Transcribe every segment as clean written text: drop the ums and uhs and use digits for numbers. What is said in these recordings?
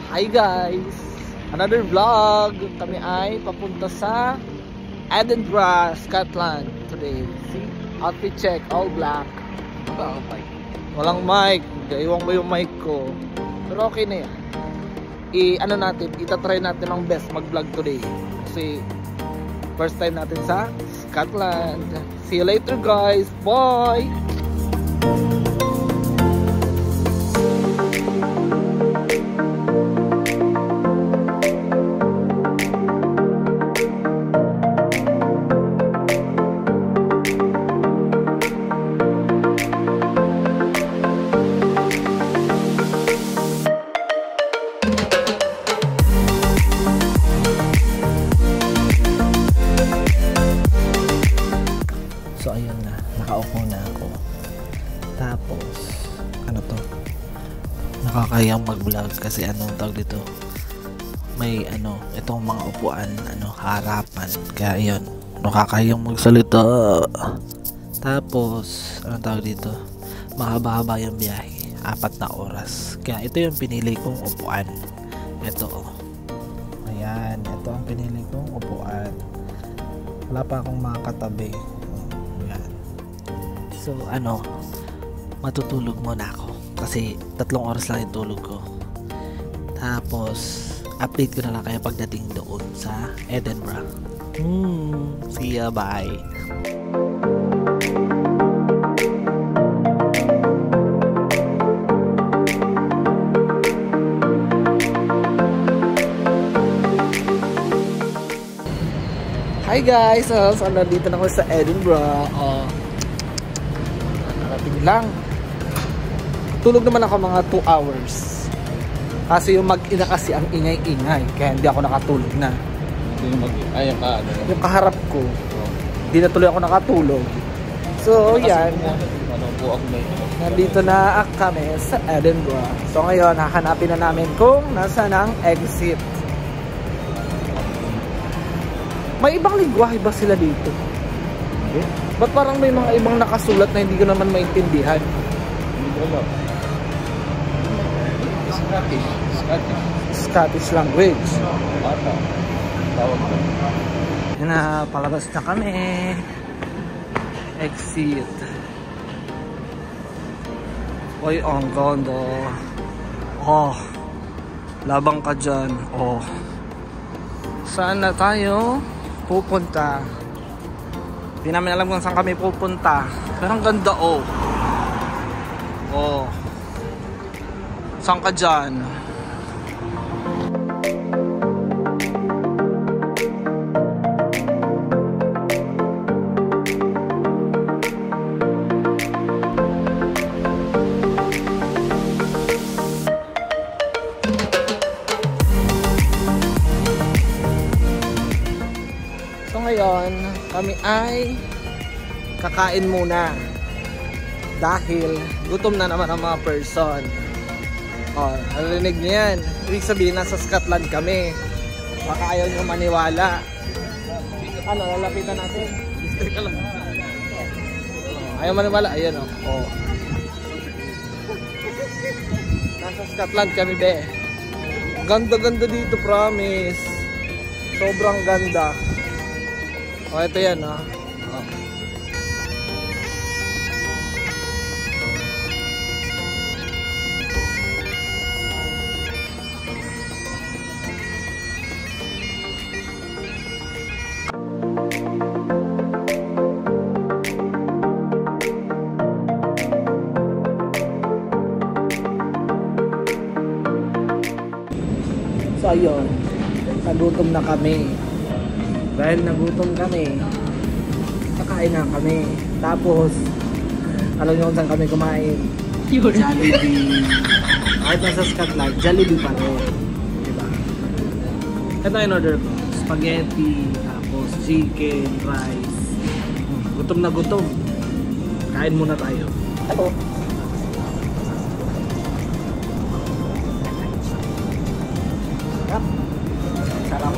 Hi guys! Another vlog! Kami ay papunta sa Edinburgh, Scotland today. See? Outfit check, all black. Walang mic. Iwan ko yung mic ko. Pero okay na yan. Itatry natin ang best mag-vlog today. Kasi first time natin sa Scotland. See you later guys! Bye! So ayun na, nakaupo na ako. Tapos, ano to? Nakakayang mag-vlog kasi anong tawag dito? May itong mga upuan, harapan. Kaya ayun, nakakayang magsalita. Tapos, anong tawag dito? Mahaba-haba yung biyahe, 4 na oras. Kaya ito yung pinili kong upuan. Ito oh. Ayan, ito ang pinili kong upuan. Wala pa akong makakatabi. So matutulog muna ako kasi 3 oras lang yung tulog ko. Tapos update ko na lang kayo pagdating doon sa Edinburgh. See ya, bye. Hi guys! So nandito na ako sa Edinburgh. Lang. Tulog naman ako mga 2 hours. Kasi yung mag-ina kasi ang ingay-ingay. Kaya hindi ako nakatulog na. Yung kaharap ko. Hindi na tuloy ako nakatulog. So, yan. Nandito na kami sa Edinburgh. So, ngayon, hahanapin na namin kung nasaan ang exit. May ibang lingwahe ba sila dito? Ba't parang may mga ibang nakasulat na hindi ko naman maintindihan? Scottish language. Yan na, palabas na kami. Exit. Oy, ang ganda. Oh, labang ka dyan. Oh, saan na tayo pupunta? Hindi namin alam kung saan kami pupunta. Pero ang ganda oh. Oh. Saan ka dyan? So ngayon, kami ay kakain muna dahil gutom na naman ang mga person. Narinig niyo yan? Ibig sabihin nasa Scotland kami. Baka ayaw nyo maniwala. Lalapitan natin. Ayaw maniwala. Ayan oh. Nasa Scotland kami be. Ganda-ganda dito, promise. Sobrang ganda. Ito yan So ayun, nagutom na kami. Dahil nagutom kami, kakain na kami. Tapos, alam nyo kung saan kami kumain? Jollibee. Kahit nasa Scotland, Jollibee pa rin. Diba? Ito yung order ko. Spaghetti, tapos chicken, rice. Gutom na gutom. Kain muna tayo. Ito. Sarap.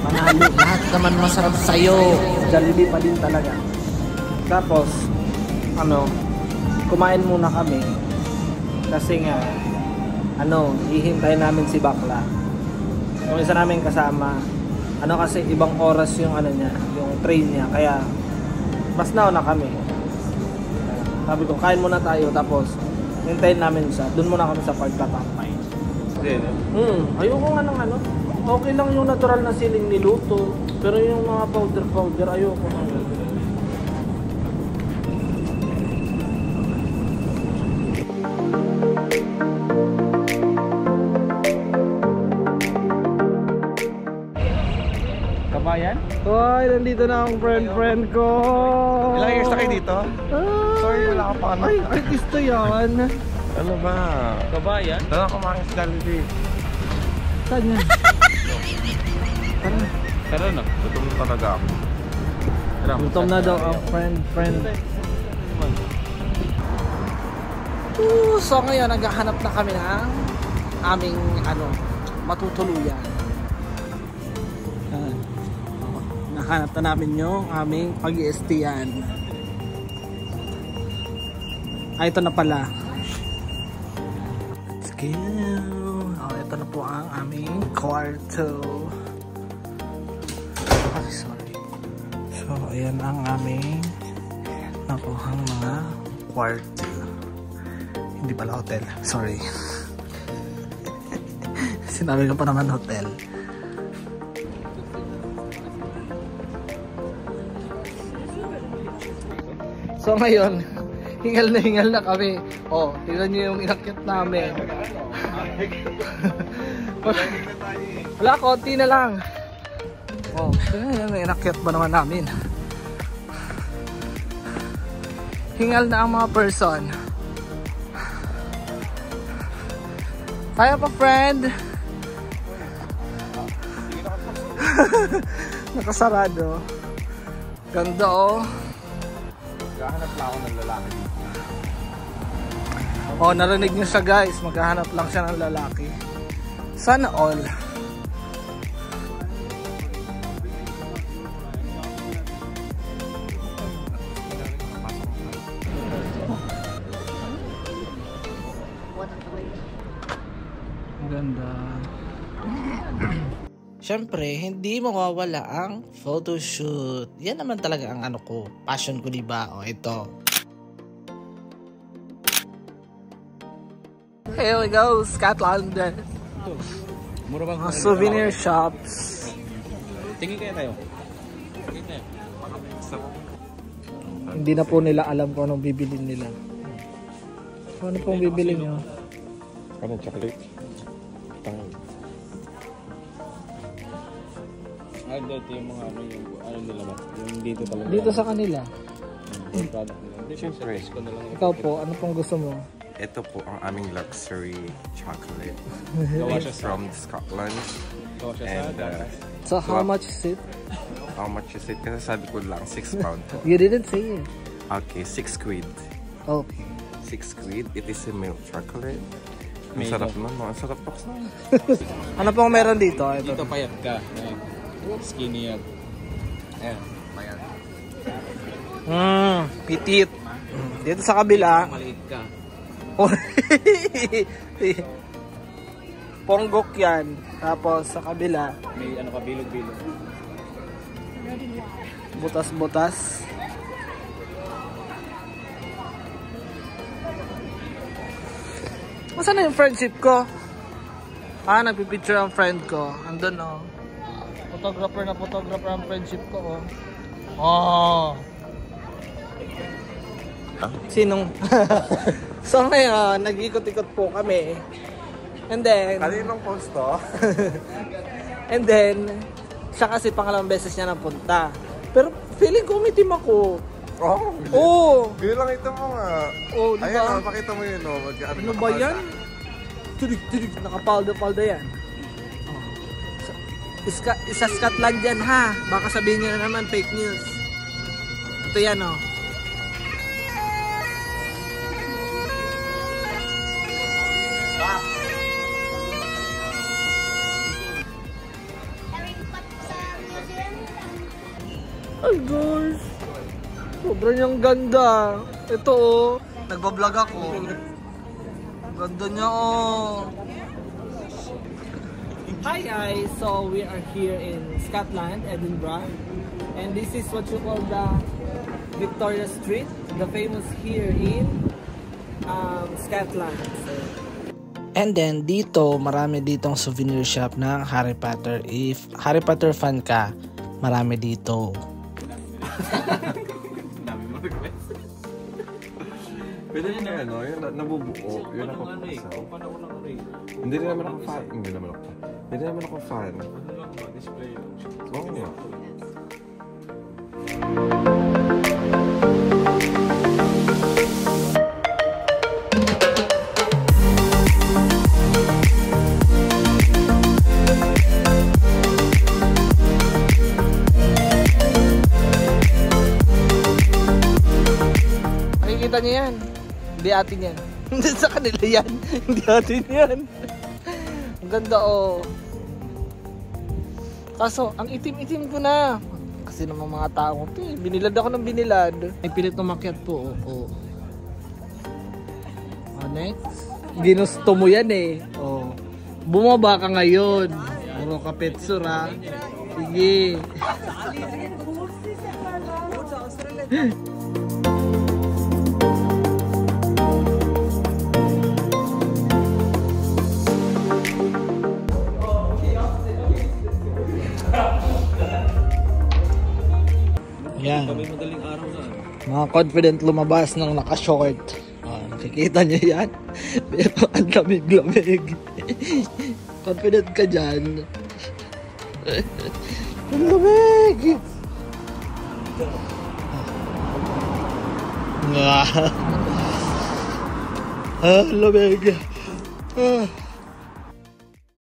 Panalo. Lahat naman masarap sa'yo. Jollibee pa din talaga. Tapos, kumain muna kami. Kasi nga, hihintayin namin si bakla. Yung isa namin kasama, kasi ibang oras yung niya, yung train niya, kaya mas nauna kami. Sabi ko, kain muna tayo, tapos hintayin namin siya. Doon muna kami sa pagtatampay. Ayoko nga ng okay lang yung natural na siling niluto, pero yung mga powder ayoko nga. Kabayan? Hoy, nandito na ang friend ko. Ilang years na kayo dito? Sorry, wala ka pa Ay, artista yan. Ano ba? Kabayan? Tara kumain sa Jollibee. Saan yan? Tara na, gutom talaga ako. Gutom na daw ang friend. So ngayon, naghahanap na kami ng aming matutuluyan. Nahanap na namin yung aming pag-iestiyan. Ito na pala. Let's go. Ito na po ang aming kwarto. Sorry. So, ayan ang aming nakuhang mga kwarto. Hindi pala hotel. Sorry. Sinabi ko pa naman hotel. So ngayon, hingal na kami. Tingnan nyo yung inakyat namin. Wala, konti na lang. Tingnan yung inakyat ba naman namin. Hingal na ang mga person. Kaya pa, friend. Nakasarado. Ganda Maghahanap lang ako ng lalaki. Narinig nyo siya, guys. Maghahanap lang siya ng lalaki. Sana all. Ganda. Siyempre, hindi mawawala ang photoshoot. Yan naman talaga ang passion ko, diba? Ito. Here we go, Scotland. Mura bang souvenir shops. Tingin kaya tayo. Hindi na po nila alam kung anong bibili nila. Ano pong bibili nyo? Anong chocolate? Dito yung mga nila ba? Yung dito talaga. Dito sa kanila. Yung product nila. Siyempre. Ikaw po, ano pong gusto mo? Ito po ang aming luxury chocolate. Gawa siya From Scotland. And So how much is it? how much is it? Kasi sabi ko lang 6 pound. You didn't say it. Okay, 6 quid. Okay. 6 quid. It is a milk chocolate. Ang sarap naman. Ang sarap po. Ano pong meron dito? Ito. Dito payat ka. Skinny yan. Ayan, payat. Pitit. Dito sa kabila. Maliit ka. Ponggok yan. Tapos sa kabila. May ka, bilog-bilog. Butas-butas. Masa na yung friendship ko? Nagpipicture ang friend ko. Andun photographer ang friendship ko Sinong? So ngayon, nag-ikot-ikot po kami. And then Kaninong post to? And then siya kasi pangalawang beses niya napunta. Pero feeling ko may team ako. Bilang ito mo nga. Diba? Ayan, pakita mo yun. Ano ba yan? Tulig, nakapalda-palda yan. Isa Scotland yan, ha? Baka sabihin nyo na naman fake news. Ito yan, Ay guys, sobrang yung ganda. Ito nagbablog ako. Ganda niya oh. Hi guys, so we are here in Scotland, Edinburgh, and this is what you call the Victoria Street, the famous here in Scotland. So. And then dito, marami ditong souvenir shop ng Harry Potter. If Harry Potter fan ka, marami dito. Pwede yun na ano, yung nabubuo, yun ako pusaw. Hindi rin naman ako fan. Hindi naman ako fan. Oo nga. Nakikita niyo yan? Hindi atin yan. Hindi sa kanila yan. Hindi atin yan. Ang ganda oh. Kaso, ang itim-itim ko na. Kasi namang mga tao ko, binilad ako ng binilad. May pilit umakyat po. Oh. Next. Ginusto mo yan eh. Oh. Bumaba ka ngayon. Puro ka petsur ha. Sige. Yan. Mga confident lumabas ng naka-short. Nakikita nyo yan? Pero ang lamig-lamig. Confident ka dyan. Ang lamig! Lamig.